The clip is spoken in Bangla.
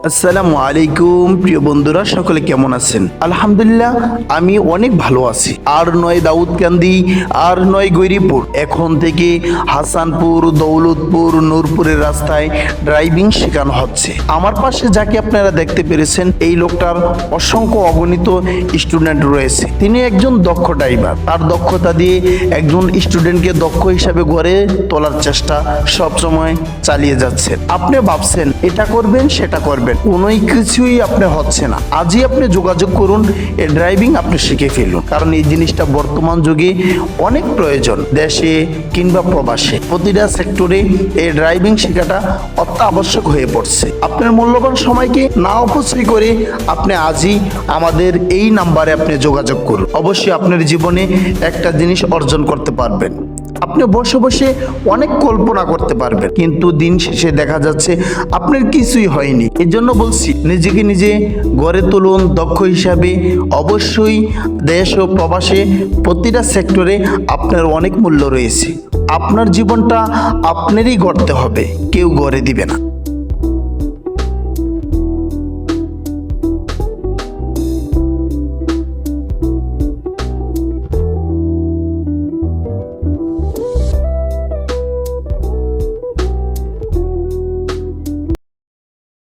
আসসালামু আলাইকুম প্রিয় বন্ধুরা, সকলে কেমন আছেন? আলহামদুলিল্লাহ, আমি অনেক ভালো আছি। আর নয় দাউদকান্দি, আর নয় গৈরিপুর, এখন থেকে হাসানপুর, দৌলতপুর, নূরপুরের রাস্তায় ড্রাইভিং শেখানো হচ্ছে। আমার পাশে যাকে আপনারা দেখতে পেরেছেন, এই লোকটার অসংখ্য অগণিত স্টুডেন্ট রয়েছে। তিনি একজন দক্ষ ড্রাইভার। তার দক্ষতা দিয়ে একজন স্টুডেন্টকে দক্ষ হিসাবে গড়ে তোলার চেষ্টা সবসময় চালিয়ে যাচ্ছেন। আপনি ভাবছেন এটা করবেন সেটা করবেন, কোনোই কিছুই আপনি হচ্ছে না। আজই আপনি যোগাযোগ করুন, এই ড্রাইভিং আপনি শিখে ফেলুন, কারণ এই জিনিসটা বর্তমান যুগে অনেক প্রয়োজন। দেশে কিংবা প্রবাসে প্রতিটা সেক্টরে এই ড্রাইভিং শেখাটা অত্যাবশ্যক হয়ে পড়ছে। আপনার মূল্যবান সময়কে না অপচয় করে আপনি আজই আমাদের এই নাম্বারে আপনি যোগাযোগ করুন। অবশ্যই আপনার জীবনে একটা জিনিস অর্জন করতে পারবেন। আপনি বসে বসে অনেক কল্পনা করতে পারবেন, কিন্তু দিন শেষে দেখা যাচ্ছে আপনার কিছুই হয়নি। এর জন্য বলছি, নিজেকে নিজে গড়ে তুলুন দক্ষ হিসাবে। অবশ্যই দেশ ও প্রবাসে প্রতিটা সেক্টরে আপনার অনেক মূল্য রয়েছে। আপনার জীবনটা আপনারই গড়তে হবে, কেউ গড়ে দিবে না।